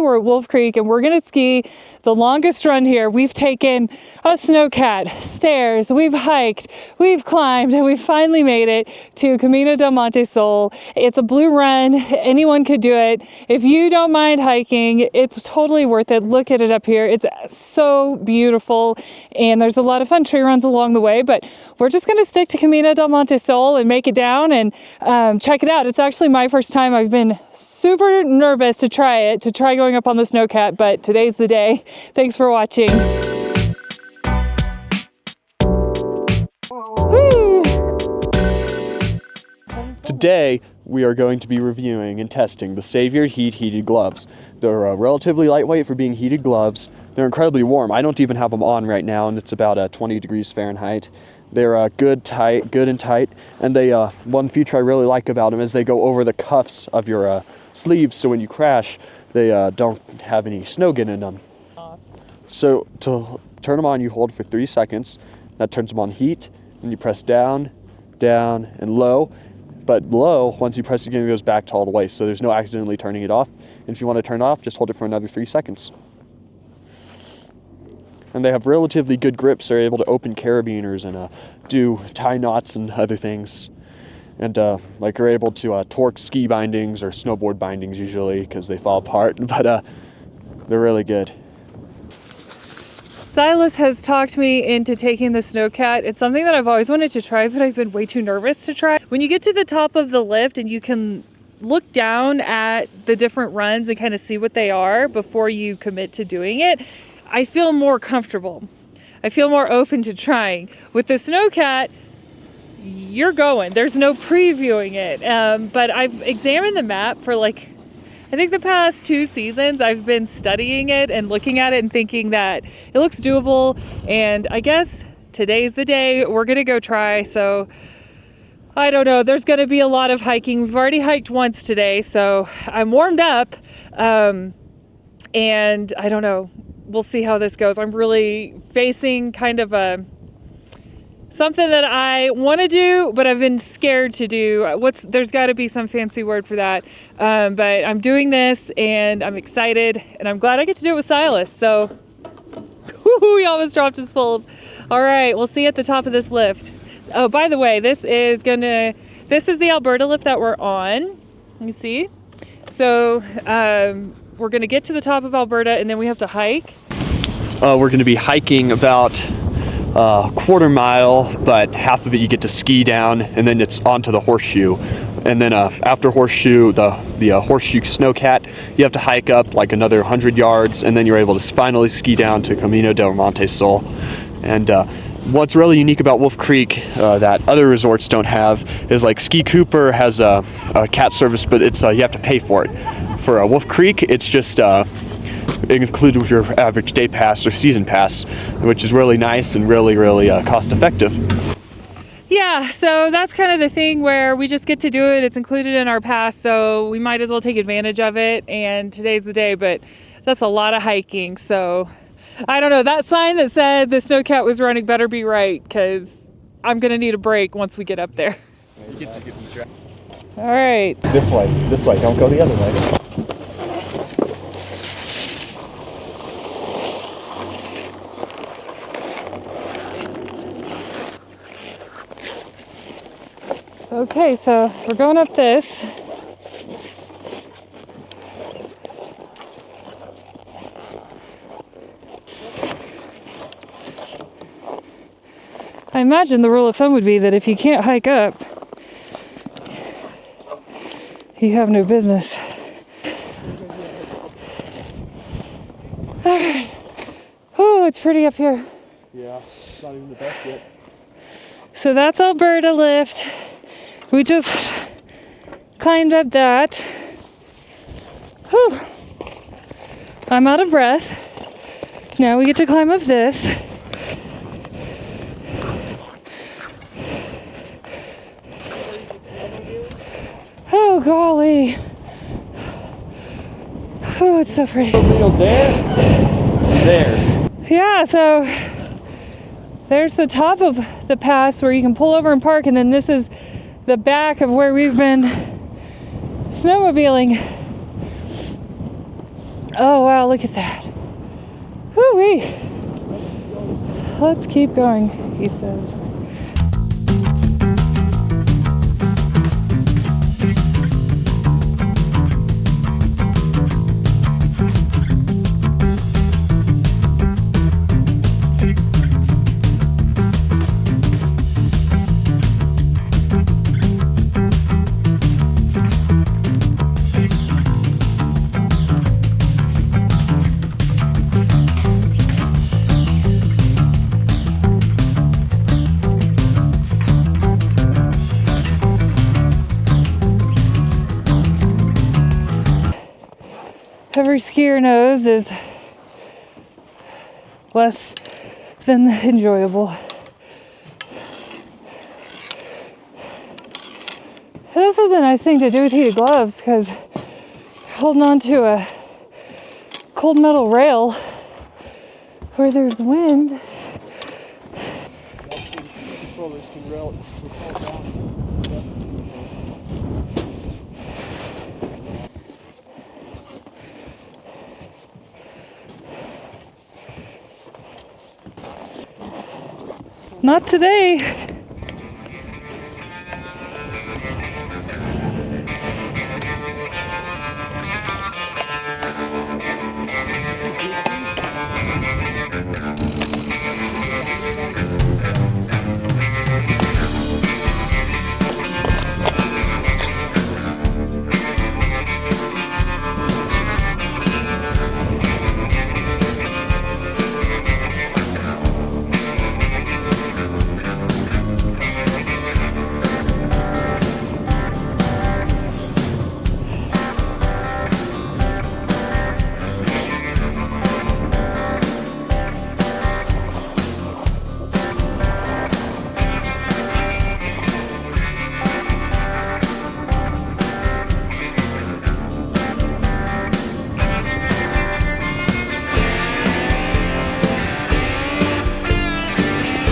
we're at Wolf Creek and we're gonna ski the longest run here. We've taken a snowcat, stairs, we've hiked, we've climbed, and we finally made it to Camino del Monte Sol. It's a blue run, anyone could do it. If you don't mind hiking, it's totally worth it. Look at it up here, it's so beautiful, and there's a lot of fun tree runs along the way, but we're just gonna stick to Camino del Monte Sol and make it down and check it out. It's actually my first time. I've been super nervous to try going up on the snowcat, but today's the day. Thanks for watching. Woo! Today, we are going to be reviewing and testing the Saviorheat heated gloves. They're relatively lightweight for being heated gloves. They're incredibly warm. I don't even have them on right now, and it's about 20 degrees Fahrenheit. They're good and tight, and they one feature I really like about them is they go over the cuffs of your sleeves, so when you crash, they don't have any snow getting in them. So to turn them on, you hold for 3 seconds. That turns them on heat, and you press down, down, and low. But low, once you press it again, it goes back to all the way, so there's no accidentally turning it off. And if you want to turn it off, just hold it for another 3 seconds. And they have relatively good grips. They're able to open carabiners and do tie knots and other things. And like you're able to torque ski bindings or snowboard bindings usually because they fall apart, but they're really good. Silas has talked me into taking the snowcat. It's something that I've always wanted to try, but I've been way too nervous to try. When you get to the top of the lift and you can look down at the different runs and kind of see what they are before you commit to doing it, I feel more comfortable. I feel more open to trying. With the snowcat, you're going. There's no previewing it. But I've examined the map for I think the past 2 seasons. I've been studying it and looking at it and thinking that it looks doable. And I guess today's the day. We're gonna go try. So I don't know. There's gonna be a lot of hiking. We've already hiked once today, so I'm warmed up. And I don't know. We'll see how this goes. I'm really facing kind of something that I want to do, but I've been scared to do. There's got to be some fancy word for that. But I'm doing this and I'm excited and I'm glad I get to do it with Silas. So, he almost dropped his poles. All right, we'll see you at the top of this lift. Oh, by the way, this is the Alberta lift that we're on. Let me see. So, we're going to get to the top of Alberta and then we have to hike. We're going to be hiking about a quarter mile, but half of it you get to ski down, and then it's onto the horseshoe. And then after horseshoe, the horseshoe snowcat, you have to hike up like another 100 yards, and then you're able to finally ski down to Camino del Monte Sol. And what's really unique about Wolf Creek that other resorts don't have is like Ski Cooper has a cat service, but it's you have to pay for it. For Wolf Creek, it's just included with your average day pass or season pass, which is really nice and really cost effective. Yeah, so that's kind of the thing where we just get to do it. It's included in our pass, so we might as well take advantage of it, and today's the day, but that's a lot of hiking, so I don't know. That sign that said the snowcat was running better be right, because I'm going to need a break once we get up there. All right. This way, don't go the other way. Okay, so we're going up this. I imagine the rule of thumb would be that if you can't hike up, you have no business. All right. Oh, it's pretty up here. Yeah, it's not even the best yet. So that's Alberta lift. We just climbed up that. Whew. I'm out of breath. Now we get to climb up this. Oh, golly. Oh, it's so pretty. There. Yeah, so there's the top of the pass where you can pull over and park, and then this is the back of where we've been snowmobiling. Oh wow, look at that. Whoo-wee. Let's keep going, he says. Every skier knows is less than enjoyable. This is a nice thing to do with heated gloves because holding on to a cold metal rail where there's wind. Controllers can roll down. Not today.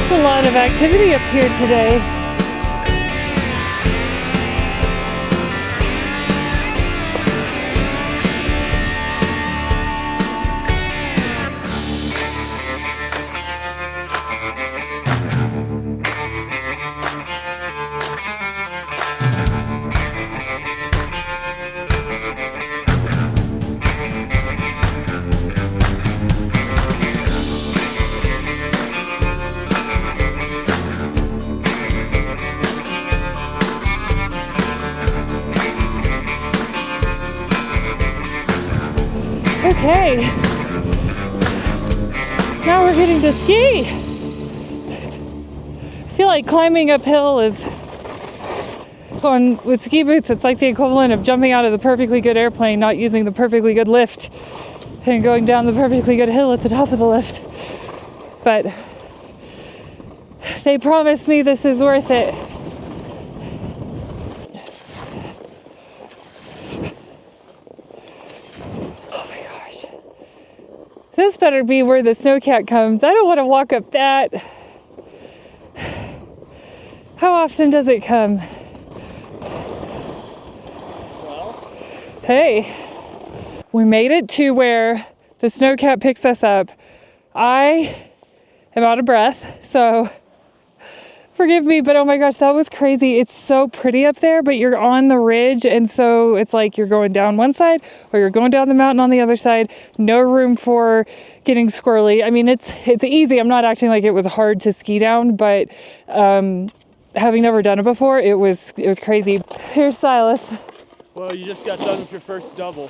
A lot of activity up here today. Okay, now we're getting to ski. I feel like climbing uphill is, with ski boots, it's like the equivalent of jumping out of the perfectly good airplane, not using the perfectly good lift, and going down the perfectly good hill at the top of the lift. But they promised me this is worth it. This better be where the snowcat comes. I don't want to walk up that. How often does it come? Well, hey, we made it to where the snowcat picks us up. I am out of breath, so forgive me, but oh my gosh, that was crazy. It's so pretty up there, but you're on the ridge, and so it's like you're going down one side or you're going down the mountain on the other side. No room for getting squirrely. I mean, it's easy. I'm not acting like it was hard to ski down, but having never done it before, it was crazy. Here's Silas. well, you just got done with your first double.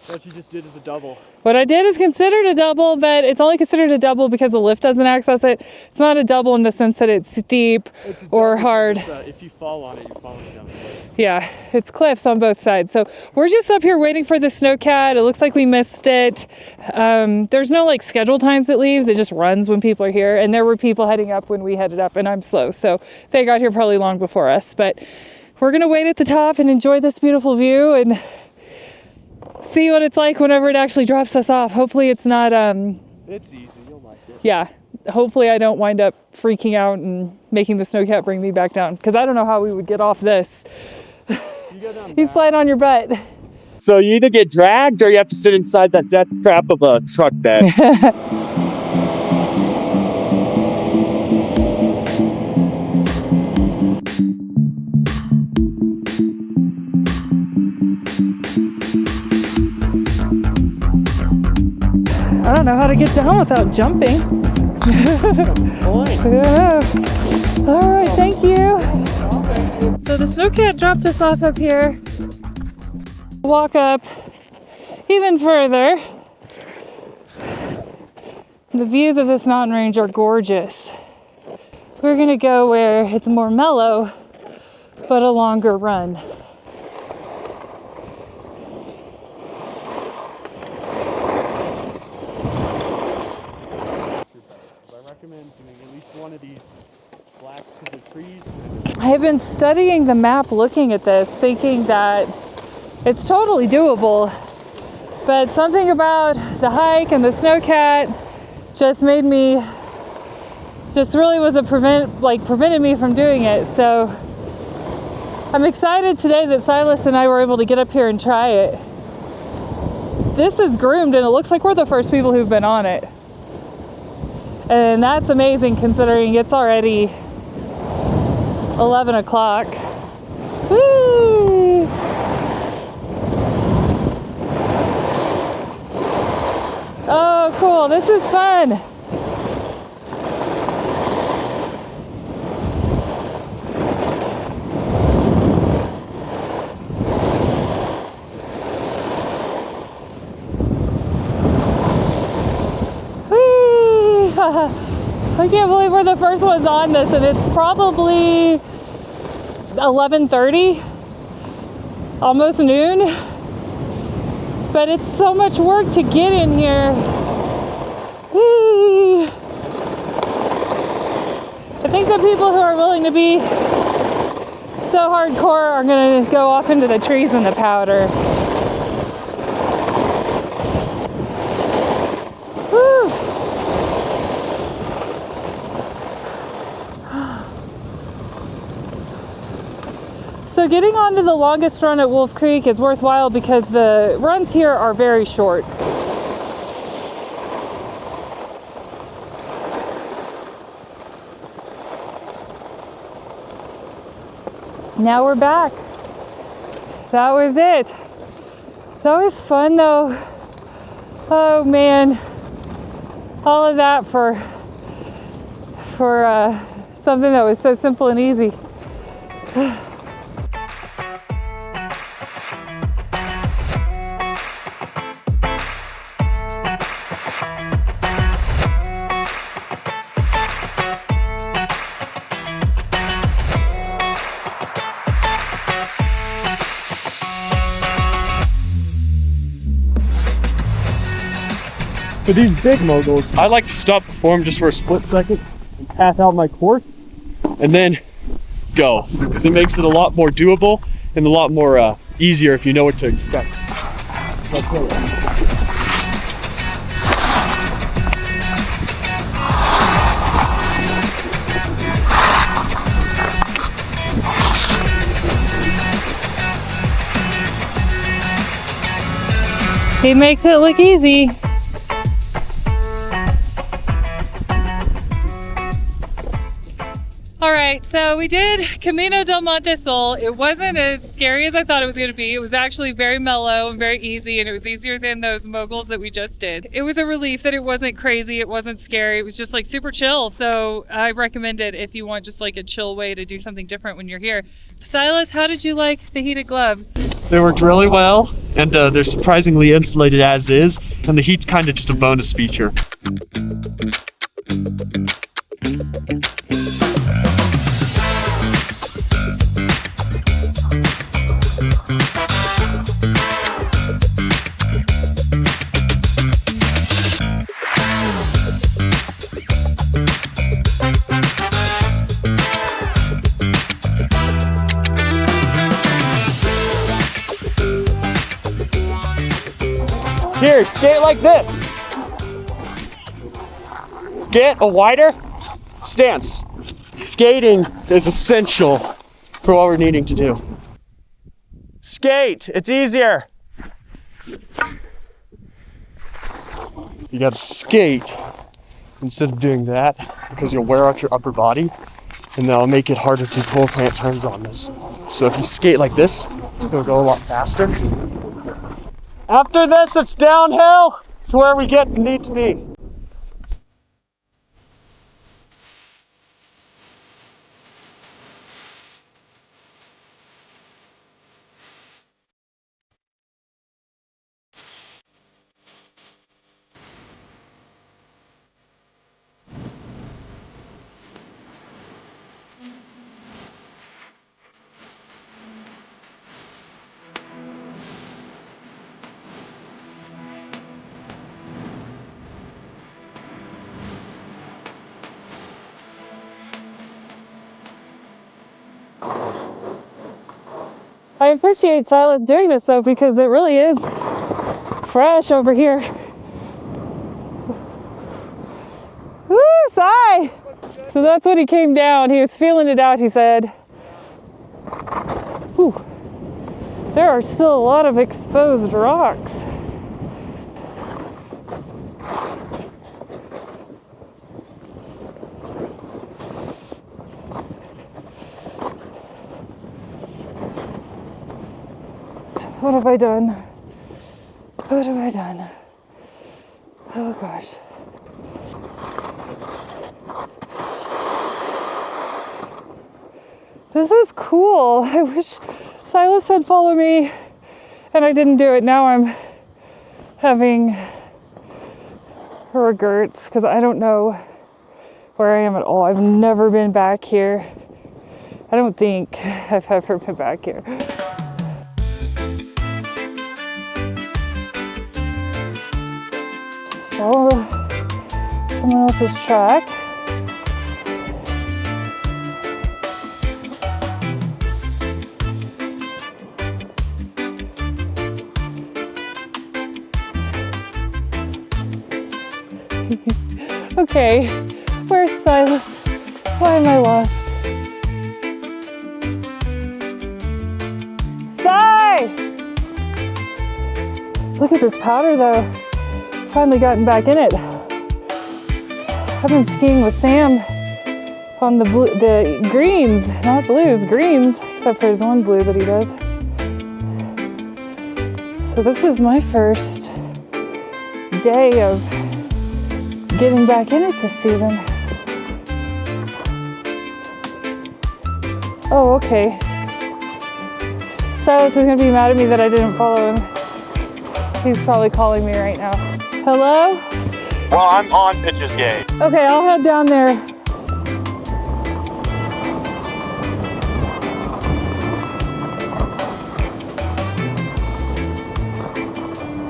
What you just did is a double. What I did is considered a double, but it's only considered a double because the lift doesn't access it. It's not a double in the sense that it's steep or hard. If you fall on it, you're falling down the road. Yeah, it's cliffs on both sides. So we're just up here waiting for the snowcat. It looks like we missed it. There's no like scheduled times it leaves. It just runs when people are here. And there were people heading up when we headed up, and I'm slow. So they got here probably long before us. But we're going to wait at the top and enjoy this beautiful view and see what it's like whenever it actually drops us off. Hopefully it's not It's easy, you'll like it. yeah, hopefully I don't wind up freaking out and making the snowcat bring me back down, because I don't know how we would get off this. You go down You back. slide on your butt. So you either get dragged or you have to sit inside that death trap of a truck bed. I don't know how to get down without jumping. Yeah. All right, thank you. So the snowcat dropped us off up here. Walk up even further. The views of this mountain range are gorgeous. We're gonna go where it's more mellow, but a longer run. I recommend doing at least one of these blacks to the trees. I've been studying the map looking at this, thinking that it's totally doable, but something about the hike and the snowcat just made me, just really was prevented me from doing it. So I'm excited today that Silas and I were able to get up here and try it. This is groomed and it looks like we're the first people who've been on it. And that's amazing considering it's already 11 o'clock. Woo! Oh, cool. This is fun. I can't believe we're the first ones on this, and it's probably 11:30, almost noon, but it's so much work to get in here. Whee! I think the people who are willing to be so hardcore are going to go off into the trees and the powder. So getting onto the longest run at Wolf Creek is worthwhile because the runs here are very short. Now we're back. That was it. That was fun though. Oh man. All of that for something that was so simple and easy. For these big moguls, I like to stop before them just for a split second and path out my course and then go, because it makes it a lot more doable and a lot more easier if you know what to expect. He makes it look easy. All right, so we did Camino del Monte Sol. It wasn't as scary as I thought it was going to be. It was actually very mellow and very easy, and it was easier than those moguls that we just did. It was a relief that it wasn't crazy, it wasn't scary, it was just like super chill. So I recommend it if you want just like a chill way to do something different when you're here. Silas, how did you like the heated gloves? They worked really well, and they're surprisingly insulated as is, and the heat's kind of just a bonus feature. Here, skate like this. Get a wider stance. Skating is essential for what we're needing to do. Skate, it's easier. You gotta skate instead of doing that because you'll wear out your upper body and that'll make it harder to pull plant turns on this. So if you skate like this, it'll go a lot faster. After this, it's downhill to where we need to be. I appreciate Silas doing this though, because it really is fresh over here. Woo, sigh! So that's when he came down. He was feeling it out, he said. Whew. There are still a lot of exposed rocks. What have I done? What have I done? Oh gosh. This is cool. I wish Silas had followed me and I didn't do it. Now I'm having regrets because I don't know where I am at all. I've never been back here. I don't think I've ever been back here. Follow someone else's track. Okay, where's Silas? Why am I lost? Si! Look at this powder though. Finally gotten back in it. I've been skiing with Sam on the greens, not blues, greens, except for his one blue that he does. So this is my first day of getting back in it this season. Oh, okay. Silas is gonna be mad at me that I didn't follow him. He's probably calling me right now. Hello? Well, I'm on Pitcher's Gate. Okay, I'll head down there